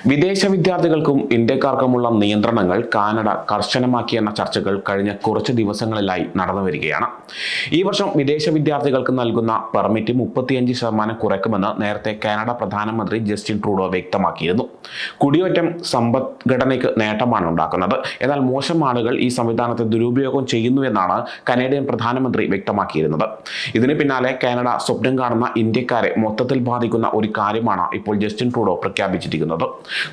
വിദേശ വിദ്യാർത്ഥികൾക്കും ഇന്ത്യക്കാർക്കുമുള്ള നിയന്ത്രണങ്ങൾ കാനഡ കർശനമാക്കിയെന്ന ചർച്ചകൾ കഴിഞ്ഞ കുറച്ച് ദിവസങ്ങളിലായി നടന്നു വരികയാണ്. ഈ വർഷം വിദേശ വിദ്യാർത്ഥികൾക്ക് നൽകുന്ന പെർമിറ്റ് 35% കുറയ്ക്കുമെന്ന് നേരത്തെ കാനഡ പ്രധാനമന്ത്രി ജസ്റ്റിൻ ട്രൂഡോ വ്യക്തമാക്കിയിരുന്നു. കുടിയേറ്റം സമ്പദ്ഘടനയ്ക്ക് നേട്ടമാണ് ഉണ്ടാക്കുന്നത്, എന്നാൽ മോശം ആളുകൾ ഈ സംവിധാനത്തെ ദുരുപയോഗം ചെയ്യുന്നുവെന്നാണ് കനേഡിയൻ പ്രധാനമന്ത്രി വ്യക്തമാക്കിയിരുന്നത്. ഇതിന് പിന്നാലെ കാനഡ സ്വപ്നം കാണുന്ന ഇന്ത്യക്കാരെ മൊത്തത്തിൽ ബാധിക്കുന്ന ഒരു കാര്യമാണ് ഇപ്പോൾ ജസ്റ്റിൻ ട്രൂഡോ പ്രഖ്യാപിച്ചിരിക്കുന്നത്.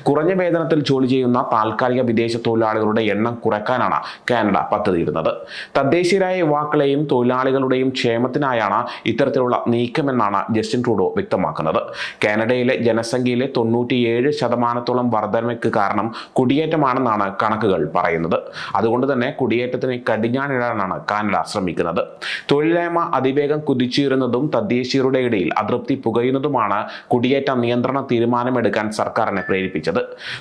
കുറഞ്ഞ വേതനത്തിൽ ജോലി ചെയ്യുന്ന താൽക്കാലിക വിദേശ തൊഴിലാളികളുടെ എണ്ണം കുറയ്ക്കാനാണ് കാനഡ പദ്ധതിയിടുന്നത്. തദ്ദേശീയരായ യുവാക്കളെയും തൊഴിലാളികളുടെയും ക്ഷേമത്തിനായാണ് ഇത്തരത്തിലുള്ള നീക്കമെന്നാണ് ജസ്റ്റിൻ ട്രൂഡോ വ്യക്തമാക്കുന്നത്. കാനഡയിലെ ജനസംഖ്യയിലെ 97% വർധനയ്ക്ക് കാരണം കുടിയേറ്റമാണെന്നാണ് കണക്കുകൾ പറയുന്നത്. അതുകൊണ്ട് തന്നെ കുടിയേറ്റത്തിന് കടിഞ്ഞാണിടാനാണ് കാനഡ ശ്രമിക്കുന്നത്. തൊഴിലില്ലായ്മ അതിവേഗം കുതിച്ചുയരുന്നതും തദ്ദേശീയരുടെ ഇടയിൽ അതൃപ്തി പുകയുന്നതുമാണ് കുടിയേറ്റ നിയന്ത്രണ തീരുമാനമെടുക്കാൻ സർക്കാരിനെ പ്രേരിപ്പിച്ചത്.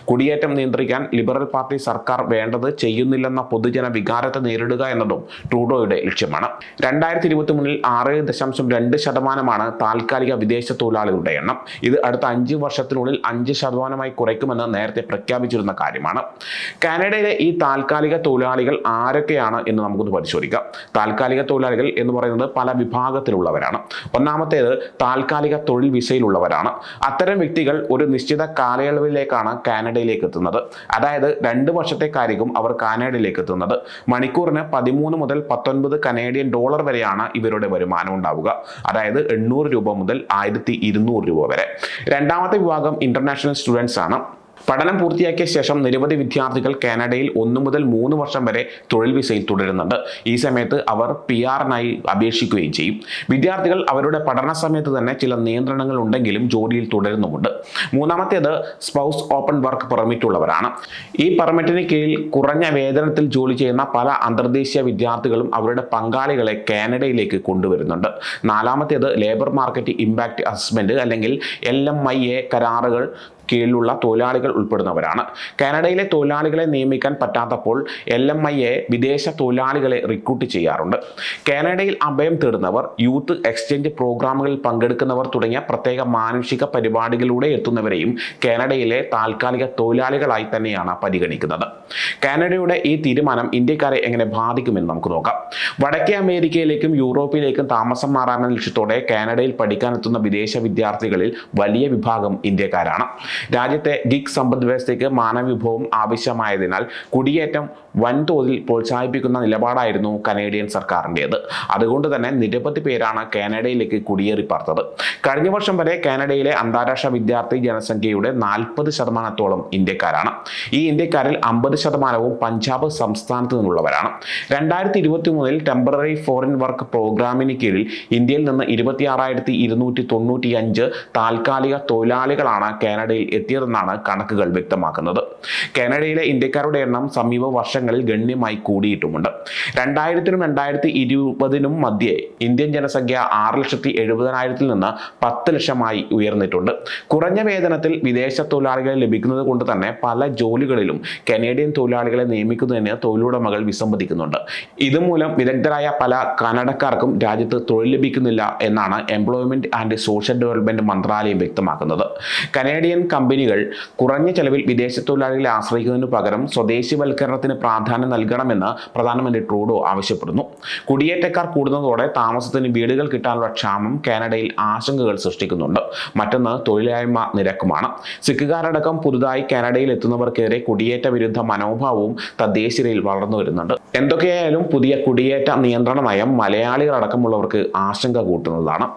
കുടിയേറ്റം നിയന്ത്രിക്കാൻ ലിബറൽ പാർട്ടി സർക്കാർ വേണ്ടത് ചെയ്യുന്നില്ലെന്ന പൊതുജന വികാരത്തെ നേരിടുക എന്നതും ട്രൂഡോയുടെ ലക്ഷ്യമാണ്. 2023 6.2% താൽക്കാലിക വിദേശ തൊഴിലാളികളുടെ എണ്ണം. ഇത് അടുത്ത 5 വർഷത്തിനുള്ളിൽ 5% കുറയ്ക്കുമെന്ന് നേരത്തെ പ്രഖ്യാപിച്ചിരുന്ന കാര്യമാണ്. കാനഡയിലെ ഈ താൽക്കാലിക തൊഴിലാളികൾ ആരൊക്കെയാണ് എന്ന് നമുക്കൊന്ന് പരിശോധിക്കാം. താൽക്കാലിക തൊഴിലാളികൾ എന്ന് പറയുന്നത് പല വിഭാഗത്തിലുള്ളവരാണ്. ഒന്നാമത്തേത് താൽക്കാലിക തൊഴിൽ വിസയിലുള്ളവരാണ്. അത്തരം വ്യക്തികൾ ഒരു നിശ്ചിത കാലയളവിലേക്കാണ് കാനഡയിലേക്ക് എത്തുന്നത്. അതായത് 2 വർഷത്തേക്കായിരിക്കും അവർ കാനഡയിലേക്ക് എത്തുന്നത്. മണിക്കൂറിന് 13 മുതൽ 19 കനേഡിയൻ ഡോളർ വരെയാണ് ഇവരുടെ വരുമാനം ഉണ്ടാവുക. അതായത് 800 രൂപ മുതൽ 1200 രൂപ വരെ. രണ്ടാമത്തെ വിഭാഗം ഇന്റർനാഷണൽ സ്റ്റുഡൻസ് ആണ്. പഠനം പൂർത്തിയാക്കിയ ശേഷം നിരവധി വിദ്യാർത്ഥികൾ കാനഡയിൽ 1 മുതൽ 3 വർഷം വരെ തൊഴിൽ വിസയിൽ തുടരുന്നുണ്ട്. ഈ സമയത്ത് അവർ PR-നായി അപേക്ഷിക്കുകയും ചെയ്യും. വിദ്യാർത്ഥികൾ അവരുടെ പഠന സമയത്ത് തന്നെ ചില നിയന്ത്രണങ്ങൾ ഉണ്ടെങ്കിലും ജോലിയിൽ തുടരുന്നുമുണ്ട്. മൂന്നാമത്തേത് സ്പൗസ് ഓപ്പൺ വർക്ക് പെർമിറ്റ് ഉള്ളവരാണ്. ഈ പെർമിറ്റിന് കീഴിൽ കുറഞ്ഞ വേതനത്തിൽ ജോലി ചെയ്യുന്ന പല അന്തർദേശീയ വിദ്യാർത്ഥികളും അവരുടെ പങ്കാളികളെ കാനഡയിലേക്ക് കൊണ്ടുവരുന്നുണ്ട്. നാലാമത്തേത് ലേബർ മാർക്കറ്റ് ഇമ്പാക്റ്റ് അസസ്മെന്റ് അല്ലെങ്കിൽ LMIA കരാറുകൾ കീഴിലുള്ള തൊഴിലാളികൾ ഉൾപ്പെടുന്നവരാണ്. കാനഡയിലെ തൊഴിലാളികളെ നിയമിക്കാൻ പറ്റാത്തപ്പോൾ LMIA വിദേശ തൊഴിലാളികളെ റിക്രൂട്ട് ചെയ്യാറുണ്ട്. കാനഡയിൽ അഭയം തേടുന്നവർ, യൂത്ത് എക്സ്ചേഞ്ച് പ്രോഗ്രാമുകളിൽ പങ്കെടുക്കുന്നവർ തുടങ്ങിയ പ്രത്യേക മാനുഷിക പരിപാടികളിലൂടെ എത്തുന്നവരെയും കാനഡയിലെ താൽക്കാലിക തൊഴിലാളികളായി തന്നെയാണ് പരിഗണിക്കുന്നത്. കാനഡയുടെ ഈ തീരുമാനം ഇന്ത്യക്കാരെ എങ്ങനെ ബാധിക്കുമെന്ന് നമുക്ക് നോക്കാം. വടക്കേ അമേരിക്കയിലേക്കും യൂറോപ്പിലേക്കും താമസം മാറാമെന്ന ലക്ഷ്യത്തോടെ കാനഡയിൽ പഠിക്കാനെത്തുന്ന വിദേശ വിദ്യാർത്ഥികളിൽ വലിയ വിഭാഗം ഇന്ത്യക്കാരാണ്. രാജ്യത്തെ ഗിഗ് സമ്പദ് വ്യവസ്ഥയ്ക്ക് മാനവവിഭവം ആവശ്യമായതിനാൽ കുടിയേറ്റം വൻതോതിൽ പ്രോത്സാഹിപ്പിക്കുന്ന നിലപാടായിരുന്നു കനേഡിയൻ സർക്കാരിൻ്റേത്. അതുകൊണ്ട് തന്നെ നിരവധി പേരാണ് കാനഡയിലേക്ക് കുടിയേറി പാർത്തത്. കഴിഞ്ഞ വർഷം വരെ കാനഡയിലെ അന്താരാഷ്ട്ര വിദ്യാർത്ഥി ജനസംഖ്യയുടെ 40% ഇന്ത്യക്കാരാണ്. ഈ ഇന്ത്യക്കാരിൽ 50% പഞ്ചാബ് സംസ്ഥാനത്ത് നിന്നുള്ളവരാണ്. 2023 ടെമ്പററി ഫോറിൻ വർക്ക് പ്രോഗ്രാമിന് കീഴിൽ ഇന്ത്യയിൽ നിന്ന് 26,295 താൽക്കാലിക തൊഴിലാളികളാണ് കാനഡയിൽ എത്തിയതെന്നാണ് കണക്കുകൾ വ്യക്തമാക്കുന്നത്. കാനഡയിലെ ഇന്ത്യക്കാരുടെ എണ്ണം സമീപ വർഷങ്ങളിൽ ഗണ്യമായി കൂടിയിട്ടുമുണ്ട്. 2000-നും 2020-നും മധ്യേ ഇന്ത്യൻ ജനസംഖ്യ 6,70,000-ൽ നിന്ന് 10 ലക്ഷമായി ഉയർന്നിട്ടുണ്ട്. കുറഞ്ഞ വേതനത്തിൽ വിദേശ തൊഴിലാളികളെ ലഭിക്കുന്നത് കൊണ്ട് തന്നെ പല ജോലികളിലും കനേഡിയൻ തൊഴിലാളികളെ നിയമിക്കുന്നതിന് തൊഴിലുടമകൾ വിസമ്മതിക്കുന്നുണ്ട്. ഇതുമൂലം വിദഗ്ധരായ പല കന്നഡക്കാർക്കും രാജ്യത്ത് തൊഴിൽ ലഭിക്കുന്നില്ല എന്നാണ് എംപ്ലോയ്മെന്റ് ആൻഡ് സോഷ്യൽ ഡെവലപ്മെന്റ് മന്ത്രാലയം വ്യക്തമാക്കുന്നത്. കനേഡിയൻ കമ്പനികൾ കുറഞ്ഞ ചെലവിൽ വിദേശ തൊഴിലാളികളെ ആശ്രയിക്കുന്നതിന് പകരം സ്വദേശിവൽക്കരണത്തിന് പ്രാധാന്യം നൽകണമെന്ന് പ്രധാനമന്ത്രി ട്രൂഡോ ആവശ്യപ്പെടുന്നു. കുടിയേറ്റക്കാർ കൂടുന്നതോടെ താമസത്തിന് വീടുകൾ കിട്ടാനുള്ള ക്ഷാമം കാനഡയിൽ ആശങ്കകൾ സൃഷ്ടിക്കുന്നുണ്ട്. മറ്റൊന്ന് തൊഴിലില്ലായ്മ നിരക്കുമാണ്. സിഖുകാരടക്കം പുതുതായി കാനഡയിൽ എത്തുന്നവർക്കെതിരെ കുടിയേറ്റ വിരുദ്ധ മനോഭാവവും തദ്ദേശീയരിൽ വളർന്നു വരുന്നുണ്ട്. എന്തൊക്കെയായാലും പുതിയ കുടിയേറ്റ നിയന്ത്രണ നയം മലയാളികളടക്കമുള്ളവർക്ക് ആശങ്ക കൂട്ടുന്നതാണ്.